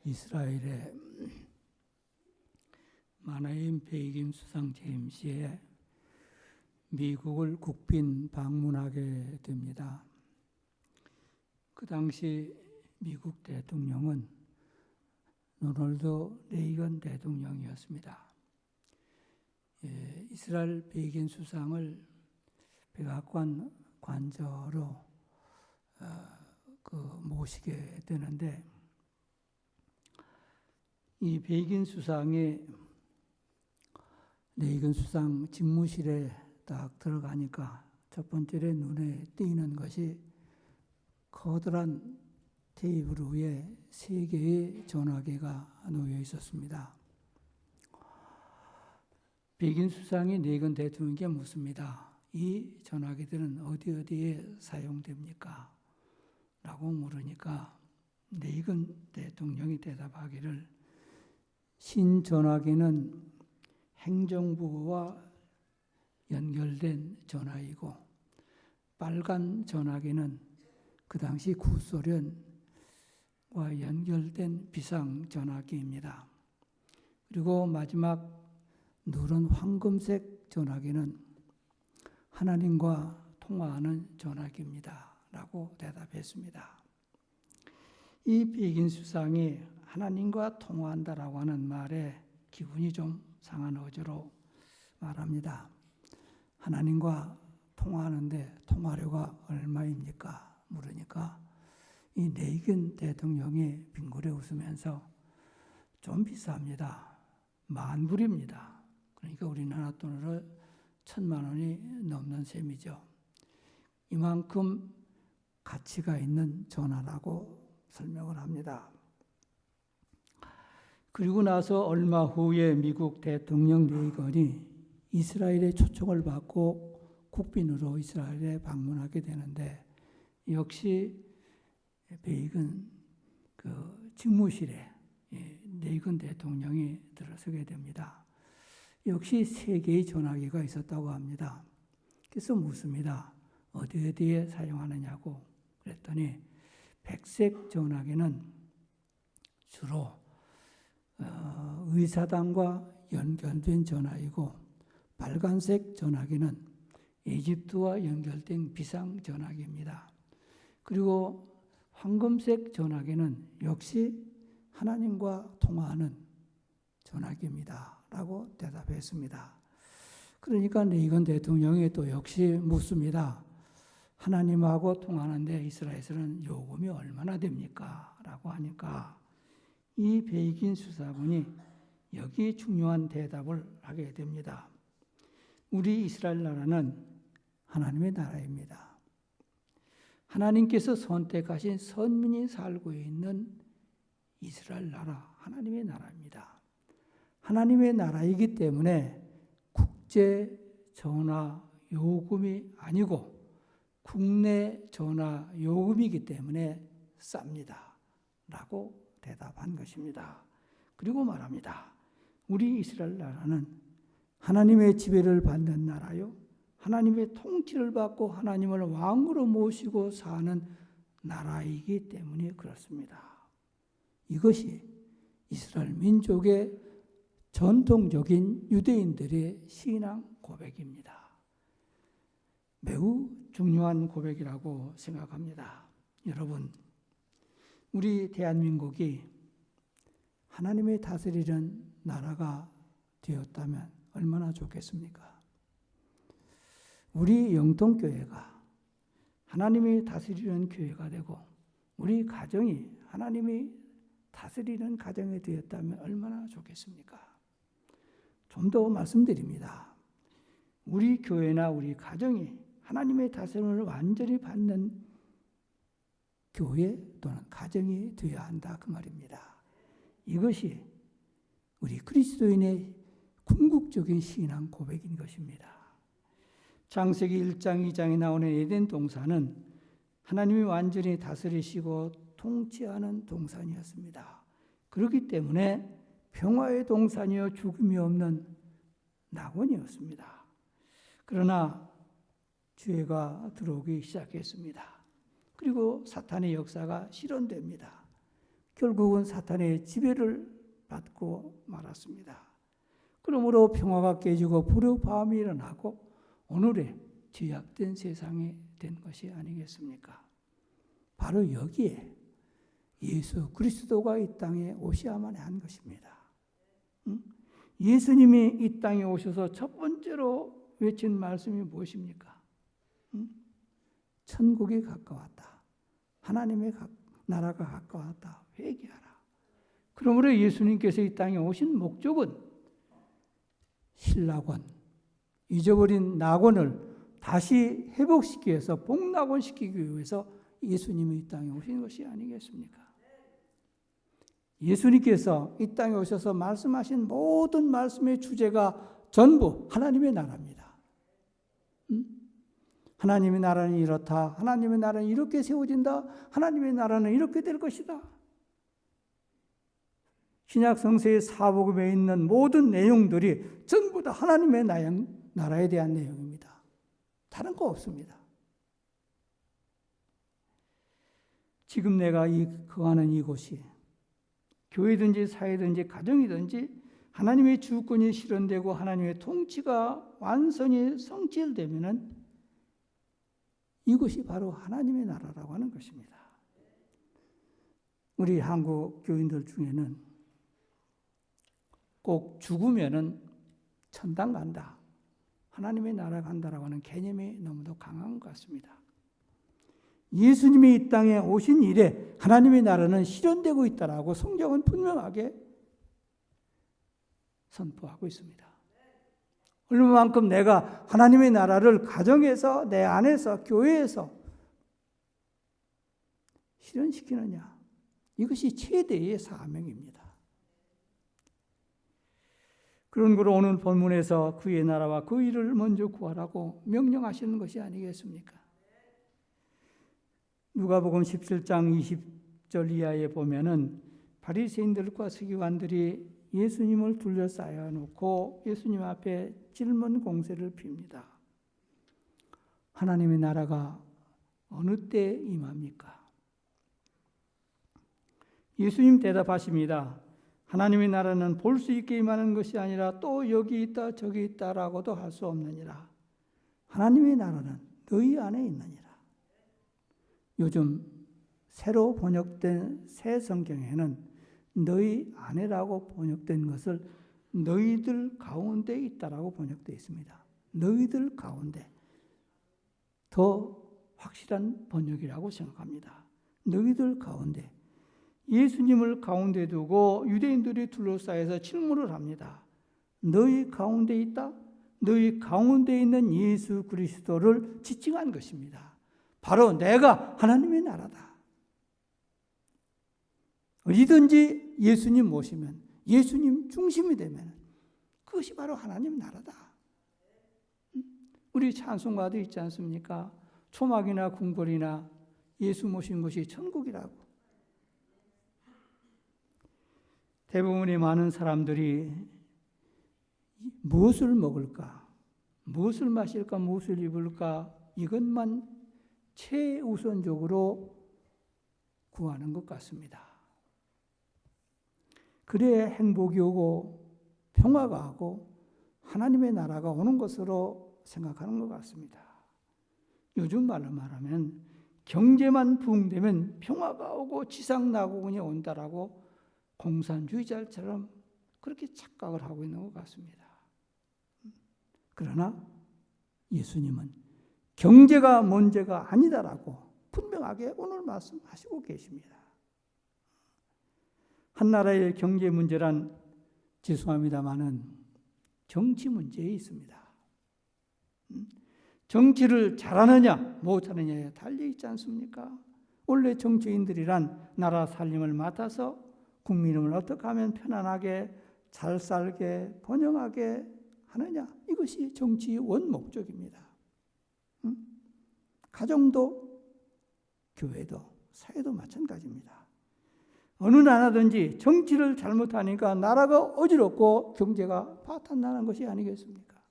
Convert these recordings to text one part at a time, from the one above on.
이스라엘의 마나임 베이긴 수상 제임스에 미국을 국빈 방문하게 됩니다. 그 당시 미국 대통령은 로널드 레이건 대통령이었습니다. 이스라엘 베이긴 수상을 백악관 관저로 모시게 되는데, 이 베이긴 수상이 레이건 수상 집무실에 딱 들어가니까 첫 번째로 눈에 띄는 것이 커다란 테이블 위에 3개의 전화기가 놓여 있었습니다. 베이긴 수상이 레이건 대통령에게 묻습니다. 이 전화기들은 어디에 사용됩니까? 라고 물으니까 레이건 대통령이 대답하기를, 신전화기는 행정부와 연결된 전화이고, 빨간 전화기는 그 당시 구소련과 연결된 비상전화기입니다. 그리고 마지막 누런 황금색 전화기는 하나님과 통화하는 전화기입니다. 라고 대답했습니다. 이 베이긴 수상이 하나님과 통화한다라고 하는 말에 기분이 좀 상한 어조로 말합니다. 하나님과 통화하는데 통화료가 얼마입니까? 물으니까 이 레이건 대통령이 빙그레 웃으면서 좀 비쌉니다. 10,000불입니다. 그러니까 우리나라 돈으로 1,000만 원이 넘는 셈이죠. 이만큼 가치가 있는 전화라고 설명을 합니다. 그리고 나서 얼마 후에 미국 대통령 레이건이 이스라엘의 초청을 받고 국빈으로 이스라엘에 방문하게 되는데, 역시 베이건 직무실에 레이건 대통령이 들어서게 됩니다. 역시 3개의 전화기가 있었다고 합니다. 그래서 묻습니다. 어디에 사용하느냐고. 그랬더니 백색 전화기는 주로 의사당과 연결된 전화이고, 빨간색 전화기는 이집트와 연결된 비상전화기입니다. 그리고 황금색 전화기는 역시 하나님과 통화하는 전화기입니다. 라고 대답했습니다. 그러니까 레이건 대통령이 또 역시 묻습니다. 하나님하고 통화하는데 이스라엘에서는 요금이 얼마나 됩니까? 라고 하니까 이 베이긴 수사관이 여기 중요한 대답을 하게 됩니다. 우리 이스라엘 나라는 하나님의 나라입니다. 하나님께서 선택하신 선민이 살고 있는 이스라엘 나라, 하나님의 나라입니다. 하나님의 나라이기 때문에 국제 전화 요금이 아니고 국내 전화 요금이기 때문에 쌉니다. 라고 대답한 것입니다. 그리고 말합니다. 우리 이스라엘 나라는 하나님의 지배를 받는 나라요, 하나님의 통치를 받고 하나님을 왕으로 모시고 사는 나라이기 때문에 그렇습니다. 이것이 이스라엘 민족의 전통적인 유대인들의 신앙 고백입니다. 매우 중요한 고백이라고 생각합니다. 여러분, 우리 대한민국이 하나님의 다스리는 나라가 되었다면 얼마나 좋겠습니까? 우리 영통교회가 하나님이 다스리는 교회가 되고, 우리 가정이 하나님이 다스리는 가정이 되었다면 얼마나 좋겠습니까? 좀 더 말씀드립니다. 우리 교회나 우리 가정이 하나님의 다스림을 완전히 받는 교회 또는 가정이 되어야 한다, 그 말입니다. 이것이 우리 그리스도인의 궁극적인 신앙 고백인 것입니다. 창세기 1장 2장에 나오는 에덴 동산은 하나님이 완전히 다스리시고 통치하는 동산이었습니다. 그렇기 때문에 평화의 동산이요 죽음이 없는 낙원이었습니다. 그러나 죄가 들어오기 시작했습니다. 그리고 사탄의 역사가 실현됩니다. 결국은 사탄의 지배를 받고 말았습니다. 그러므로 평화가 깨지고 불효화음이 일어나고 오늘의 죄악된 세상이 된 것이 아니겠습니까? 바로 여기에 예수 그리스도가 이 땅에 오셔야만 한 것입니다. 예수님이 이 땅에 오셔서 첫 번째로 외친 말씀이 무엇입니까? 천국이 가까웠다. 하나님의 나라가 가까웠다. 회개하라. 그러므로 예수님께서 이 땅에 오신 목적은 신라권, 잊어버린 낙원을 다시 회복시키기 위해서, 복낙원시키기 위해서 예수님이 이 땅에 오신 것이 아니겠습니까? 예수님께서 이 땅에 오셔서 말씀하신 모든 말씀의 주제가 전부 하나님의 나라입니다. 하나님의 나라는 이렇다. 하나님의 나라는 이렇게 세워진다. 하나님의 나라는 이렇게 될 것이다. 신약 성서의 사복음에 있는 모든 내용들이 전부 다 하나님의 나라에 대한 내용입니다. 다른 거 없습니다. 지금 내가 거하는 이곳이 교회든지 사회든지 가정이든지 하나님의 주권이 실현되고 하나님의 통치가 완전히 성취되면은 이것이 바로 하나님의 나라라고 하는 것입니다. 우리 한국 교인들 중에는 꼭 죽으면은 천당 간다, 하나님의 나라 간다라고 하는 개념이 너무도 강한 것 같습니다. 예수님이 이 땅에 오신 이래 하나님의 나라는 실현되고 있다라고 성경은 분명하게 선포하고 있습니다. 얼마만큼 내가 하나님의 나라를 가정에서, 내 안에서, 교회에서 실현시키느냐, 이것이 최대의 사명입니다. 그런 거로 오늘 본문에서 그의 나라와 그 일을 먼저 구하라고 명령하시는 것이 아니겠습니까? 누가복음 17장 20절 이하에 보면은 바리새인들과 서기관들이 예수님을 둘러싸여 놓고 예수님 앞에 질문 공세를 핍니다. 하나님의 나라가 어느 때 임합니까? 예수님 대답하십니다. 하나님의 나라는 볼 수 있게 임하는 것이 아니라 또 여기 있다 저기 있다라고도 할 수 없느니라. 하나님의 나라는 너희 안에 있느니라. 요즘 새로 번역된 새 성경에는 너희 안에라고 번역된 것을 너희들 가운데 있다라고 번역되어 있습니다. 너희들 가운데. 더 확실한 번역이라고 생각합니다. 너희들 가운데. 예수님을 가운데 두고 유대인들이 둘러싸여서 질문을 합니다. 너희 가운데 있다? 너희 가운데 있는 예수 그리스도를 지칭한 것입니다. 바로 내가 하나님의 나라다. 어디든지 예수님 모시면, 예수님 중심이 되면 그것이 바로 하나님 나라다. 우리 찬송가도 있지 않습니까? 초막이나 궁궐이나 예수 모신 것이 천국이라고. 대부분의 많은 사람들이 무엇을 먹을까, 무엇을 마실까, 무엇을 입을까, 이것만 최우선적으로 구하는 것 같습니다. 그래야 행복이 오고 평화가 오고 하나님의 나라가 오는 것으로 생각하는 것 같습니다. 요즘 말로 말하면 경제만 부흥되면 평화가 오고 지상낙원이 온다라고 공산주의자처럼 그렇게 착각을 하고 있는 것 같습니다. 그러나 예수님은 경제가 문제가 아니다라고 분명하게 오늘 말씀하시고 계십니다. 한 나라의 경제 문제란 죄송합니다마는 정치 문제에 있습니다. 정치를 잘하느냐 못하느냐에 달려있지 않습니까? 원래 정치인들이란 나라 살림을 맡아서 국민을 어떻게 하면 편안하게 잘 살게 번영하게 하느냐, 이것이 정치의 원 목적입니다. 가정도 교회도 사회도 마찬가지입니다. 어느 나라든지 정치를 잘못하니까 나라가 어지럽고 경제가 파탄나는 것이 아니겠습니까?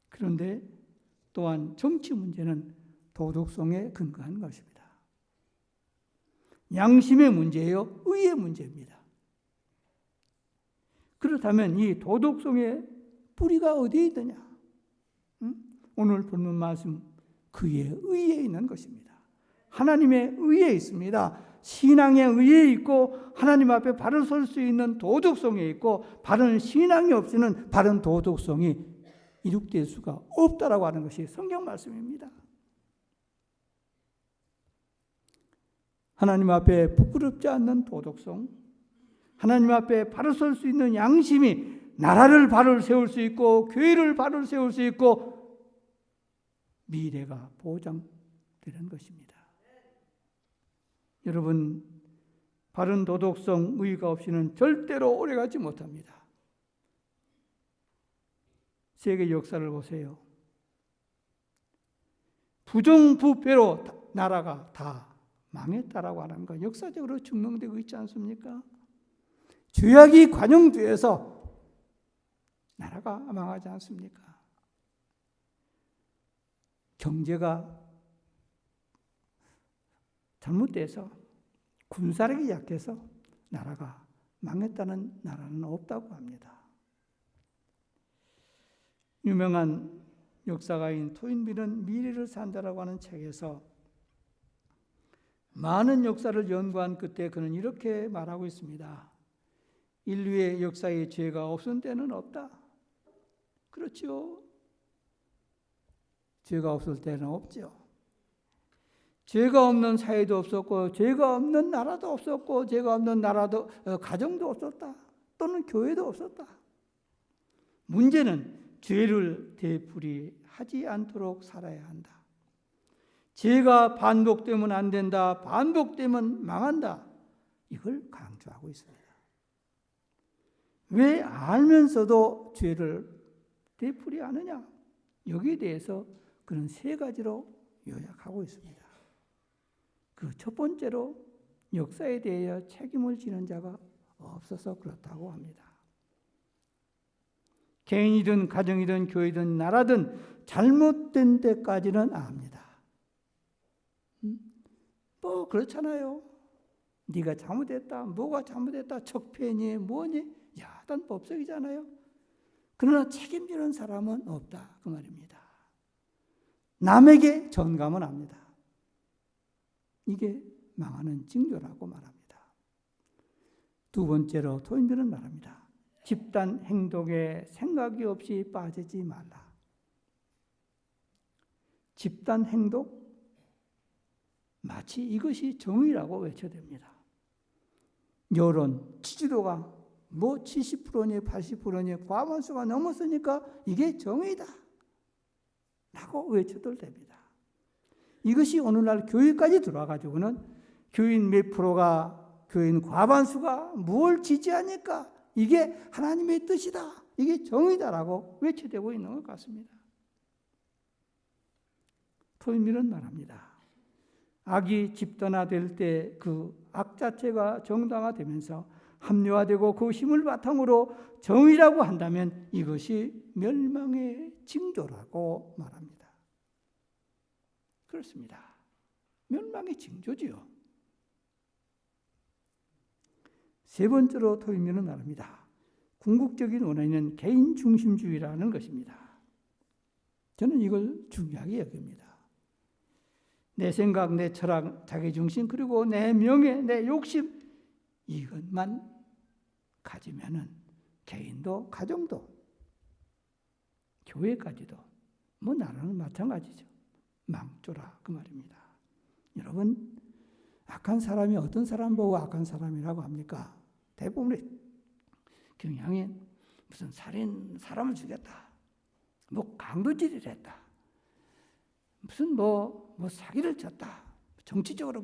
그런데 또한 정치 문제는 도덕성에 근거한 것입니다. 양심의 문제예요? 의의 문제입니다. 그렇다면 이 도덕성의 뿌리가 어디에 있느냐? 오늘 본문 말씀 그의 의에 있는 것입니다. 하나님의 의에 있습니다. 신앙의 의에 있고 하나님 앞에 바로 설 수 있는 도덕성에 있고 바른 신앙이 없이는 바른 도덕성이 이룩될 수가 없다라고 하는 것이 성경 말씀입니다. 하나님 앞에 부끄럽지 않는 도덕성, 하나님 앞에 바로 설 수 있는 양심이 나라를 바로 세울 수 있고 교회를 바로 세울 수 있고 미래가 보장되는 것입니다. 여러분, 바른 도덕성, 의가 없이는 절대로 오래가지 못합니다. 세계 역사를 보세요. 부정부패로 나라가 다 망했다라고 하는 건 역사적으로 증명되고 있지 않습니까? 죄악이 관용돼서 나라가 망하지 않습니까? 경제가 잘못돼서 군사력이 약해서 나라가 망했다는 나라는 없다고 합니다. 유명한 역사가인 토인비는 미래를 산다라고 하는 책에서 많은 역사를 연구한 끝에 그는 이렇게 말하고 있습니다. 인류의 역사에 죄가 없은 때는 없다. 그렇죠. 죄가 없을 때는 없죠. 죄가 없는 사회도 없었고 죄가 없는 나라도 없었고 죄가 없는 나라도 가정도 없었다. 또는 교회도 없었다. 문제는 죄를 되풀이하지 않도록 살아야 한다. 죄가 반복되면 안 된다. 반복되면 망한다. 이걸 강조하고 있습니다. 왜 알면서도 죄를 되풀이하느냐? 여기에 대해서 그는 세 가지로 요약하고 있습니다. 그 첫 번째로 역사에 대하여 책임을 지는 자가 없어서 그렇다고 합니다. 개인이든 가정이든 교회든 나라든 잘못된 데까지는 압니다. 뭐 그렇잖아요. 네가 잘못했다, 뭐가 잘못했다, 적폐니 뭐니 야단 법석이잖아요. 그러나 책임지는 사람은 없다 그 말입니다. 남에게 전감은 합니다. 이게 망하는 징조라고 말합니다. 두 번째로 토인들은 말합니다. 집단 행동에 생각이 없이 빠지지 말라. 집단 행동? 마치 이것이 정의라고 외쳐댑니다. 여론, 지지도가 뭐 70%니 80%니 과반수가 넘었으니까 이게 정의다 라고 외쳐도 됩니다. 이것이 오늘날 교회까지 들어와가지고는 교인 몇 프로가, 교인 과반수가 뭘 지지하니까 이게 하나님의 뜻이다, 이게 정의다라고 외쳐대고 있는 것 같습니다. 토인미는 말합니다. 악이 집단화될 때 그 악 자체가 정당화되면서 합리화되고 그 힘을 바탕으로 정의라고 한다면 이것이 멸망의 징조라고 말합니다. 그렇습니다. 멸망의 징조지요. 세 번째로 토인미는 말합니다. 궁극적인 원인은 개인 중심주의라는 것입니다. 저는 이걸 중요하게 여깁니다. 내 생각, 내 철학, 자기중심, 그리고 내 명예, 내 욕심 이것만 가지면은 개인도 가정도 교회까지도 뭐 나라는 마찬가지죠. 망조라 그 말입니다. 여러분, 악한 사람이 어떤 사람 보고 악한 사람이라고 합니까? 대부분의 경향이 무슨 사람을 죽였다, 뭐 강도질을 했다, 무슨 뭐 사기를 쳤다, 정치적으로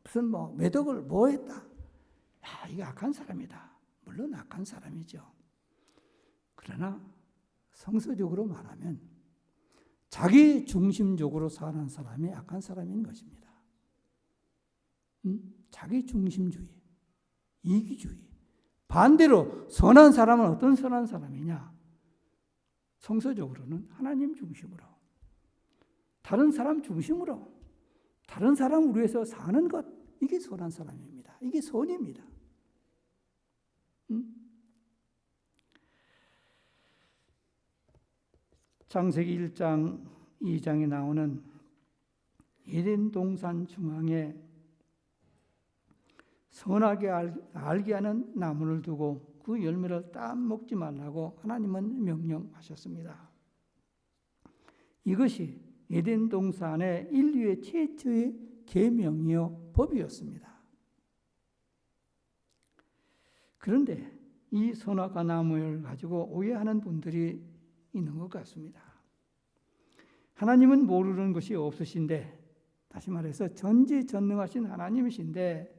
무슨 매덕을 했다. 야, 이게 악한 사람이다. 물론 악한 사람이죠. 그러나 성서적으로 말하면 자기 중심적으로 사는 사람이 악한 사람인 것입니다. 자기 중심주의, 이기주의. 반대로 선한 사람은 어떤 선한 사람이냐? 성서적으로는 하나님 중심으로, 다른 사람 중심으로, 다른 사람을 위해서 사는 것, 이게 선한 사람입니다. 이게 선입니다. 창세기 1장 2장에 나오는 에덴 동산 중앙에 선하게 알게 하는 나무를 두고 그 열매를 따먹지 말라고 하나님은 명령하셨습니다. 이것이 에덴 동산의 인류의 최초의 계명이요 법이었습니다. 그런데 이 선악과 나무를 가지고 오해하는 분들이 있는 것 같습니다. 하나님은 모르는 것이 없으신데, 다시 말해서 전지전능하신 하나님이신데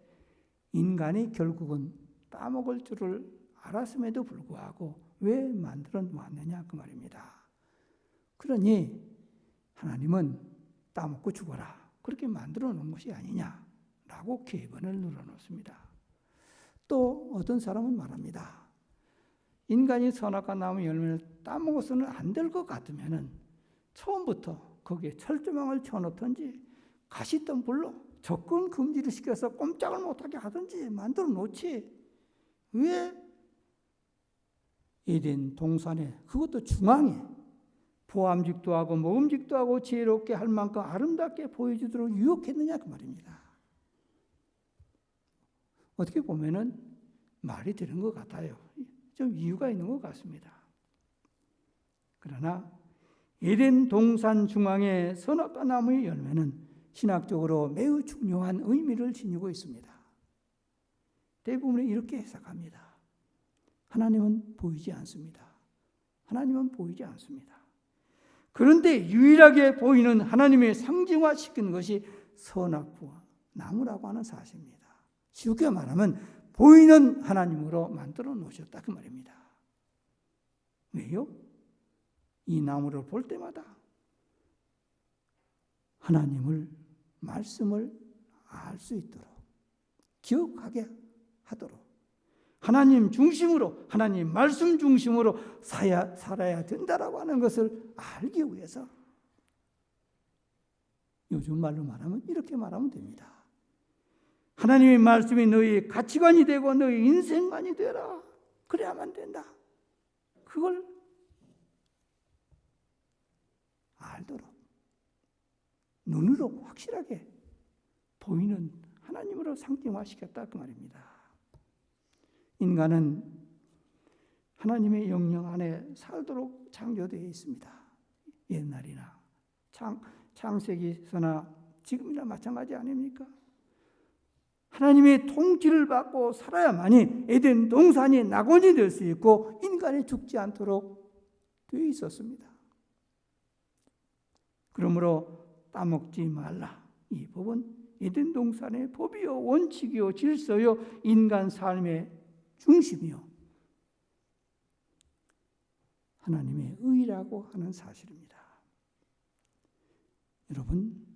인간이 결국은 따먹을 줄을 알았음에도 불구하고 왜 만들어 놓았느냐 그 말입니다. 그러니 하나님은 따먹고 죽어라 그렇게 만들어 놓은 것이 아니냐라고 궤변을 눌러놓습니다. 또 어떤 사람은 말합니다. 인간이 선악과 나무 열매를 따먹어서는 안 될 것 같으면 처음부터 거기에 철조망을 쳐놓든지 가시덤 불로 접근 금지를 시켜서 꼼짝을 못하게 하든지 만들어 놓지, 왜 에덴 동산에, 그것도 중앙에 보암직도 하고 먹음직도 하고 지혜롭게 할 만큼 아름답게 보여주도록 유혹했느냐 그 말입니다. 어떻게 보면은 말이 되는 것 같아요. 좀 이유가 있는 것 같습니다. 그러나 에덴 동산 중앙의 선악과 나무의 열매는 신학적으로 매우 중요한 의미를 지니고 있습니다. 대부분은 이렇게 해석합니다. 하나님은 보이지 않습니다. 하나님은 보이지 않습니다. 그런데 유일하게 보이는 하나님의 상징화시킨 것이 선악과 나무라고 하는 사실입니다. 쉽게 말하면 보이는 하나님으로 만들어 놓으셨다 그 말입니다. 왜요? 이 나무를 볼 때마다 하나님을, 말씀을 알 수 있도록, 기억하게 하도록, 하나님 중심으로, 하나님 말씀 중심으로 살아야 된다라고 하는 것을 알기 위해서, 요즘 말로 말하면 이렇게 말하면 됩니다. 하나님의 말씀이 너희 가치관이 되고 너희 인생관이 되라. 그래야만 된다. 그걸 알도록 눈으로 확실하게 보이는 하나님으로 상징화시켰다 그 말입니다. 인간은 하나님의 영영 안에 살도록 창조되어 있습니다. 옛날이나 창세기서나 지금이나 마찬가지 아닙니까? 하나님의 통치를 받고 살아야만이 에덴 동산이 낙원이 될 수 있고 인간이 죽지 않도록 되어 있었습니다. 그러므로 따먹지 말라. 이 법은 에덴 동산의 법이요, 원칙이요, 질서요, 인간 삶의 중심이요, 하나님의 의라고 하는 사실입니다. 여러분,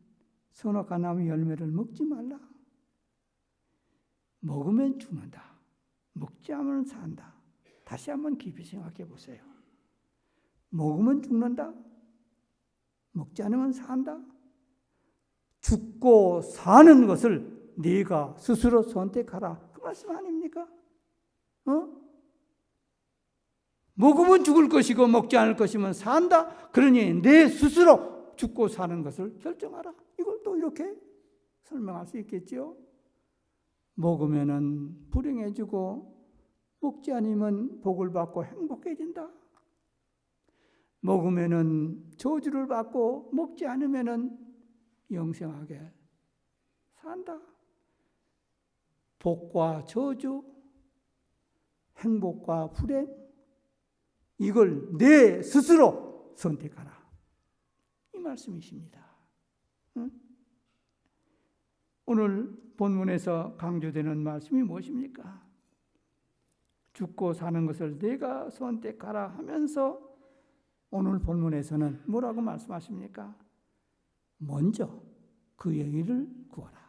선악과 나무 열매를 먹지 말라. 먹으면 죽는다. 먹지 않으면 산다. 다시 한번 깊이 생각해 보세요. 먹으면 죽는다. 먹지 않으면 산다. 죽고 사는 것을 네가 스스로 선택하라. 그 말씀 아닙니까? 먹으면 죽을 것이고 먹지 않을 것이면 산다. 그러니 내 스스로 죽고 사는 것을 결정하라. 이걸 또 이렇게 설명할 수 있겠죠. 먹으면은 불행해지고 먹지 않으면 복을 받고 행복해진다. 먹으면은 저주를 받고 먹지 않으면은 영생하게 산다. 복과 저주, 행복과 불행, 이걸 내 스스로 선택하라. 이 말씀이십니다. 응? 오늘 본문에서 강조되는 말씀이 무엇입니까? 죽고 사는 것을 내가 선택하라 하면서 오늘 본문에서는 뭐라고 말씀하십니까? 먼저 그의 의를 구하라.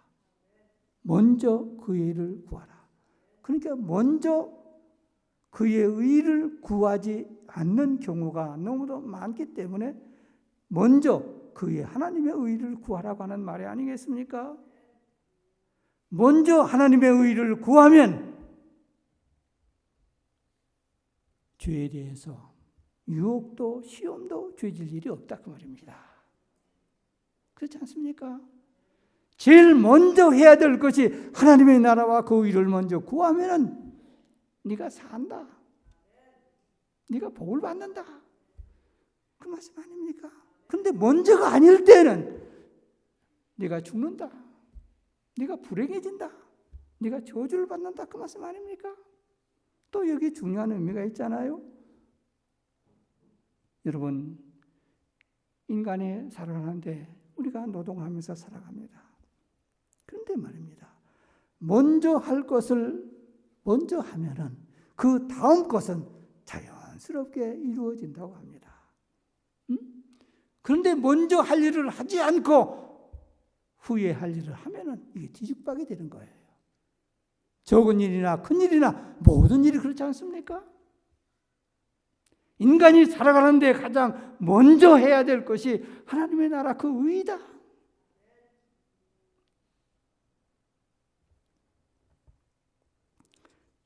먼저 그의 의를 구하라. 그러니까 먼저 그의 의를 구하지 않는 경우가 너무도 많기 때문에 먼저 그의 하나님의 의를 구하라고 하는 말이 아니겠습니까? 먼저 하나님의 의를 구하면 죄에 대해서 유혹도 시험도 죄질 일이 없다 그 말입니다. 그렇지 않습니까? 제일 먼저 해야 될 것이 하나님의 나라와 그 의를 먼저 구하면은 네가 산다. 네가 복을 받는다. 그 말씀 아닙니까? 근데 먼저가 아닐 때는 네가 죽는다. 네가 불행해진다. 네가 저주를 받는다. 그 말씀 아닙니까? 또 여기 중요한 의미가 있잖아요. 여러분, 인간이 살아가는데 우리가 노동하면서 살아갑니다. 그런데 말입니다. 먼저 할 것을 먼저 하면은 그 다음 것은 자연스럽게 이루어진다고 합니다. 그런데 먼저 할 일을 하지 않고 후에 할 일을 하면은 이게 뒤죽박이 되는 거예요. 적은 일이나 큰 일이나 모든 일이 그렇지 않습니까? 인간이 살아가는데 가장 먼저 해야 될 것이 하나님의 나라 그 의이다.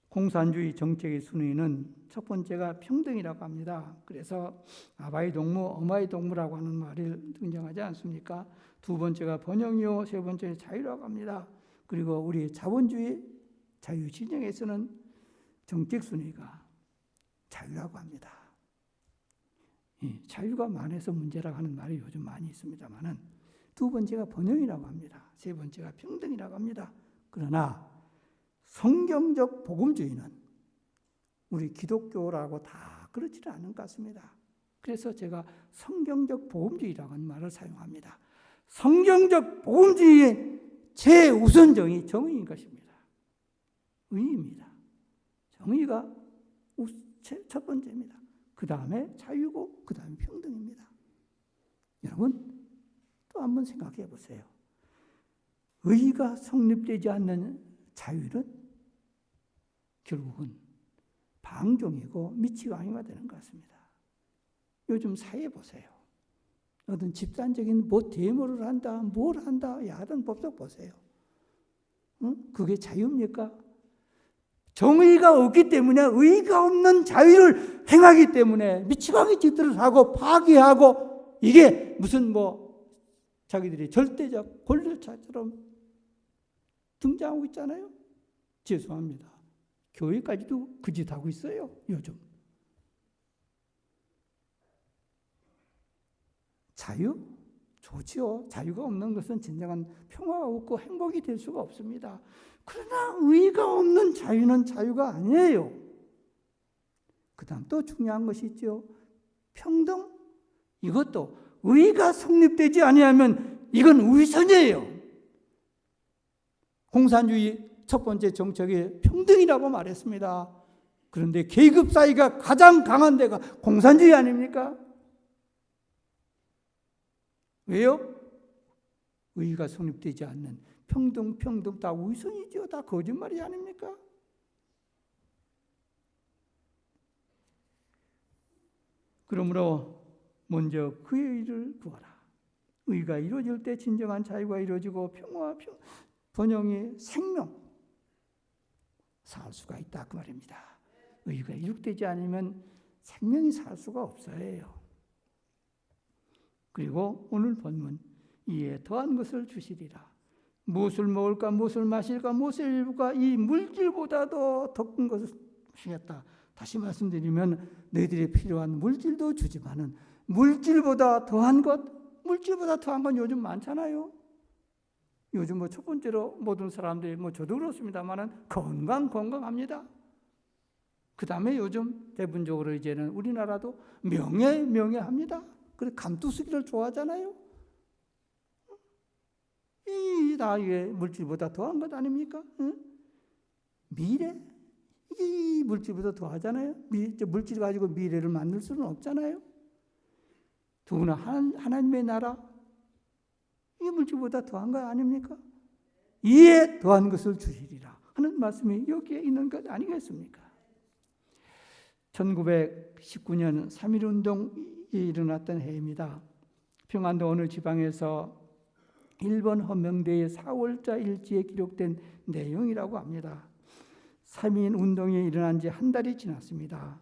공산주의 정책의 순위는 첫 번째가 평등이라고 합니다. 그래서 아바의 동무, 어마의 동무라고 하는 말이 등장하지 않습니까? 두 번째가 번영이요, 세 번째는 자유라고 합니다. 그리고 우리 자본주의 자유 진영에서는 정책 순위가 자유라고 합니다. 자유가 많아서 문제라고 하는 말이 요즘 많이 있습니다만은 두 번째가 번영이라고 합니다. 세 번째가 평등이라고 합니다. 그러나 성경적 복음주의는 우리 기독교라고 다 그렇지는 않은 것 같습니다. 그래서 제가 성경적 복음주의라고 하는 말을 사용합니다. 성경적 복음주의의 최우선정이 정의인 것입니다. 의입니다. 정의가 첫 번째입니다. 그 다음에 자유고 그 다음에 평등입니다. 여러분 또 한번 생각해 보세요. 의가 성립되지 않는 자유는 결국은 방종이고 미치광이가 되는 것 같습니다. 요즘 사회 보세요. 어떤 집단적인 뭐 데모를 한다, 뭘 한다, 하던 법석 보세요. 그게 자유입니까? 정의가 없기 때문에 의가 없는 자유를 행하기 때문에 미치광이 짓들을 하고 파괴하고 이게 무슨 뭐 자기들이 절대적 권력자처럼 등장하고 있잖아요. 죄송합니다. 교회까지도 그 짓 하고 있어요. 요즘. 자유? 좋지요. 자유가 없는 것은 진정한 평화가 없고 행복이 될 수가 없습니다. 그러나 의가 없는 자유는 자유가 아니에요. 그 다음 또 중요한 것이 있죠. 평등? 이것도 의가 성립되지 아니하면 이건 위선이에요. 공산주의 첫 번째 정책이 평등이라고 말했습니다. 그런데 계급 사이가 가장 강한 데가 공산주의 아닙니까? 왜요? 의가 성립되지 않는 평등 다 위선이죠. 다 거짓말이 아닙니까? 그러므로 먼저 그의 의를 구하라. 의가 이루어질 때 진정한 자유가 이루어지고 평화, 번영의 생명 살 수가 있다 그 말입니다. 의가 이룩되지 않으면 생명이 살 수가 없어요. 그리고 오늘 본문 이에 더한 것을 주시리라. 무엇을 먹을까 무엇을 마실까 무엇을 입을까 이 물질보다도 더 큰 것을 주시겠다. 다시 말씀드리면 너희들이 필요한 물질도 주지만은 물질보다 더한 것 요즘 많잖아요. 요즘 뭐 첫 번째로 모든 사람들이 뭐 저도 그렇습니다만은 건강합니다. 그 다음에 요즘 대부분적으로 이제는 우리나라도 명예합니다. 그래 감투쓰기를 좋아하잖아요. 다 이게 물질보다 더한 것 아닙니까? 응? 미래? 이 물질보다 더하잖아요. 물질 가지고 미래를 만들 수는 없잖아요. 더구나 하나님의 나라 이 물질보다 더한 것 아닙니까? 이에 더한 것을 주시리라 하는 말씀이 여기에 있는 것 아니겠습니까? 1919년 3.1운동이 일어났던 해입니다. 평안도 어느 지방에서 일본 헌명대의 4월자 일지에 기록된 내용이라고 합니다. 3.1 운동이 일어난 지 한 달이 지났습니다.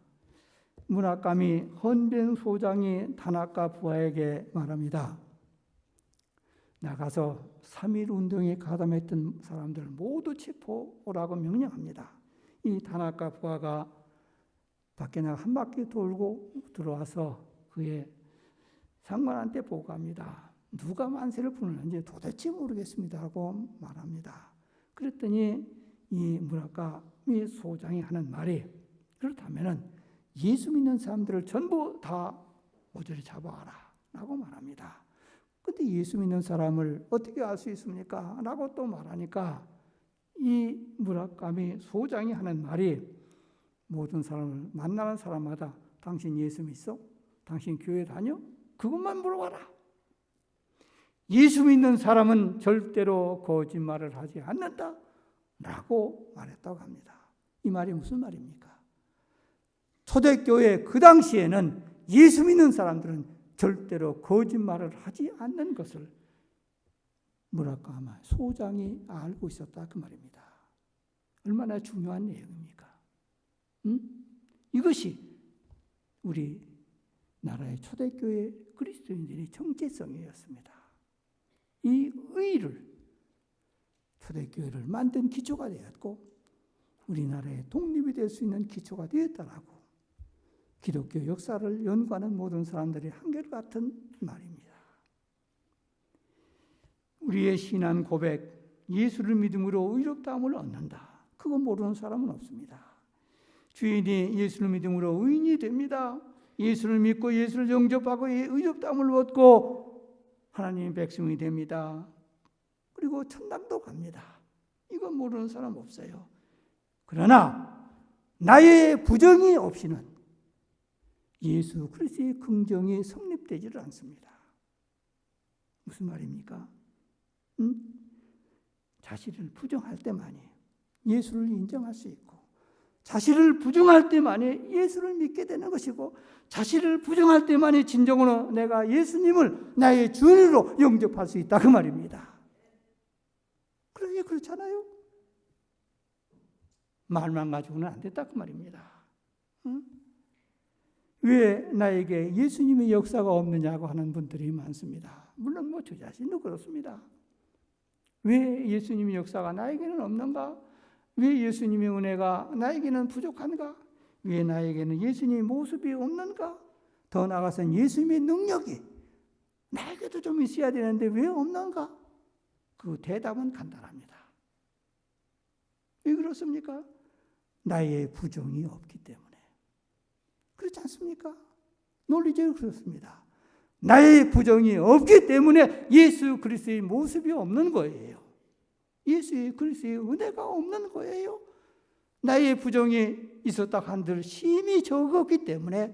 무라카미 헌병 소장이 다나카 부하에게 말합니다. 나가서 3.1 운동에 가담했던 사람들 모두 체포하라고 명령합니다. 이 다나카 부하가 밖에 나가 한 바퀴 돌고 들어와서 그의 상관한테 보고합니다. 누가 만세를 부르는지 도대체 모르겠습니다 하고 말합니다. 그랬더니 이 무라카미 소장이 하는 말이, 그렇다면 예수 믿는 사람들을 전부 다 모조리 잡아와라 라고 말합니다. 근데 예수 믿는 사람을 어떻게 알 수 있습니까? 라고 또 말하니까 이 무라카미 소장이 하는 말이, 모든 사람을 만나는 사람마다 당신 예수 믿어? 당신 교회 다녀? 그것만 물어봐라. 예수 믿는 사람은 절대로 거짓말을 하지 않는다 라고 말했다고 합니다. 이 말이 무슨 말입니까? 초대교회 그 당시에는 예수 믿는 사람들은 절대로 거짓말을 하지 않는 것을 무라카미 소장이 알고 있었다 그 말입니다. 얼마나 중요한 내용입니까? 이것이 우리 나라의 초대교회 그리스도인들의 정체성이었습니다. 이 의를 초대교회를 만든 기초가 되었고 우리나라의 독립이 될 수 있는 기초가 되었다라고 기독교 역사를 연구하는 모든 사람들이 한결같은 말입니다. 우리의 신앙 고백, 예수를 믿음으로 의롭다함을 얻는다. 그거 모르는 사람은 없습니다. 주인이 예수를 믿음으로 의인이 됩니다. 예수를 믿고 예수를 영접하고 의롭다함을 얻고 하나님의 백성이 됩니다. 그리고 천당도 갑니다. 이거 모르는 사람 없어요. 그러나 나의 부정이 없이는 예수 그리스도의 긍정이 성립되지를 않습니다. 무슨 말입니까? 자신을 부정할 때만이 예수를 인정할 수 있고, 자신을 부정할 때만이 예수를 믿게 되는 것이고, 자신을 부정할 때만이 진정으로 내가 예수님을 나의 주인으로 영접할 수 있다 그 말입니다. 그러게 그렇잖아요. 말만 가지고는 안 됐다 그 말입니다. 왜 나에게 예수님의 역사가 없느냐고 하는 분들이 많습니다. 물론 저 자신도 그렇습니다. 왜 예수님의 역사가 나에게는 없는가? 왜 예수님의 은혜가 나에게는 부족한가? 왜 나에게는 예수님의 모습이 없는가? 더 나아가서는 예수님의 능력이 나에게도 좀 있어야 되는데 왜 없는가? 그 대답은 간단합니다. 왜 그렇습니까? 나의 부정이 없기 때문에. 그렇지 않습니까? 논리적으로 그렇습니다. 나의 부정이 없기 때문에 예수 그리스도의 모습이 없는 거예요. 예수 그리스도의 은혜가 없는 거예요. 나의 부정이 있었다 한들 심히 적었기 때문에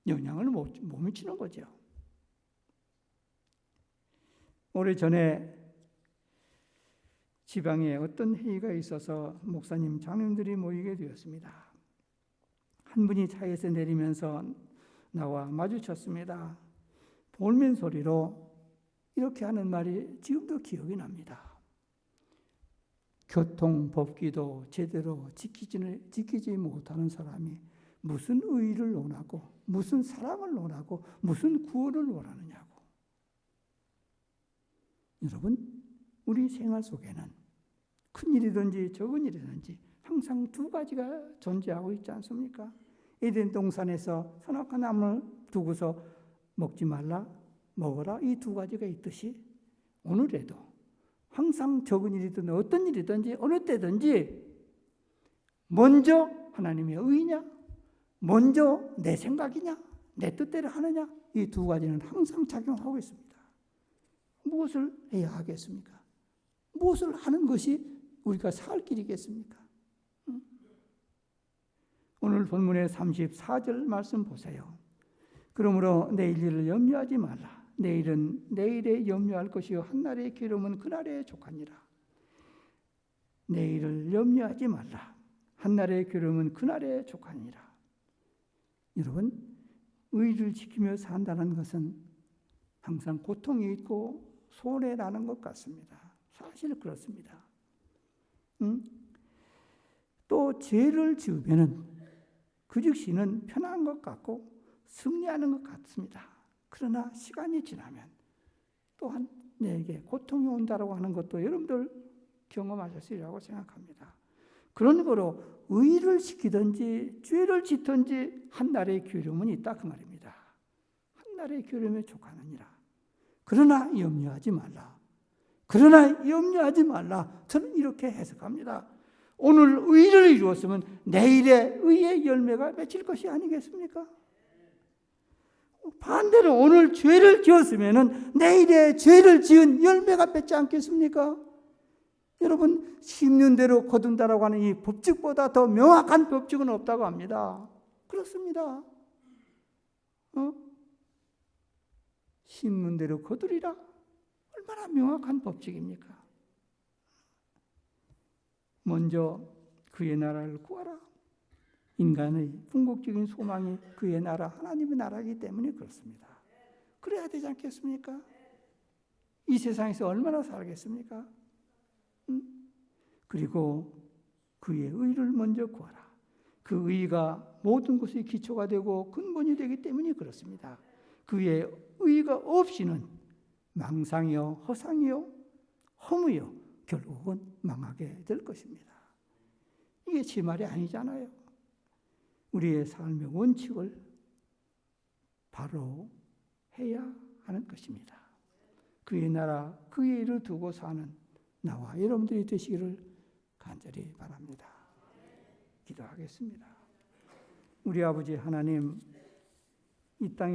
영향을 못 미치는 거죠. 오래전에 지방에 어떤 회의가 있어서 목사님, 장로님들이 모이게 되었습니다. 한 분이 차에서 내리면서 나와 마주쳤습니다. 볼멘 소리로 이렇게 하는 말이 지금도 기억이 납니다. 교통법규도 제대로 지키지 못하는 사람이 무슨 의의를 원하고 무슨 사랑을 원하고 무슨 구원을 원하느냐고. 여러분, 우리 생활 속에는 큰 일이든지 적은 일이든지 항상 두 가지가 존재하고 있지 않습니까? 에덴 동산에서 선악과 나무를 두고서 먹지 말라, 먹어라, 이 두 가지가 있듯이 오늘에도 항상 적은 일이든 어떤 일이든지 어느 때든지 먼저 하나님의 의냐, 먼저 내 생각이냐, 내 뜻대로 하느냐, 이 두 가지는 항상 작용하고 있습니다. 무엇을 해야 하겠습니까? 무엇을 하는 것이 우리가 살 길이겠습니까? 오늘 본문의 34절 말씀 보세요. 그러므로 내일 일을 염려하지 말라. 내일은 내일에 염려할 것이요 한날의 괴로움은 그날에 족하니라. 내일을 염려하지 말라. 한날의 괴로움은 그날에 족하니라. 여러분, 의를 지키며 산다는 것은 항상 고통이 있고 손해라는 것 같습니다. 사실 그렇습니다. 또 죄를 지으면은 그 즉시는 편한 것 같고 승리하는 것 같습니다. 그러나 시간이 지나면 또한 내게 고통이 온다라고 하는 것도 여러분들 경험하셨으리라고 생각합니다. 그런 거로 의를 지키든지 죄를 짓든지 한 날의 괴로움은 있다 그 말입니다. 한 날의 괴로움에 족하느니라. 그러나 염려하지 말라. 그러나 염려하지 말라. 저는 이렇게 해석합니다. 오늘 의를 이루었으면 내일의 의의 열매가 맺힐 것이 아니겠습니까? 반대로 오늘 죄를 지었으면 내일의 죄를 지은 열매가 맺지 않겠습니까? 여러분, 심는 대로 거둔다라고 하는 이 법칙보다 더 명확한 법칙은 없다고 합니다. 그렇습니다. 심는 대로 거두리라. 얼마나 명확한 법칙입니까? 먼저 그의 나라를 구하라. 인간의 궁극적인 소망이 그의 나라, 하나님의 나라이기 때문에 그렇습니다. 그래야 되지 않겠습니까? 이 세상에서 얼마나 살겠습니까? 그리고 그의 의를 먼저 구하라. 그 의가 모든 것의 기초가 되고 근본이 되기 때문에 그렇습니다. 그의 의가 없이는 망상이요, 허상이요, 허무요, 결국은 망하게 될 것입니다. 이게 제 말이 아니잖아요. 우리의 삶의 원칙을 바로 해야 하는 것입니다. 그의 나라, 그의 일을 두고 사는 나와 여러분들이 되시기를 간절히 바랍니다. 기도하겠습니다. 우리 아버지 하나님, 이 땅에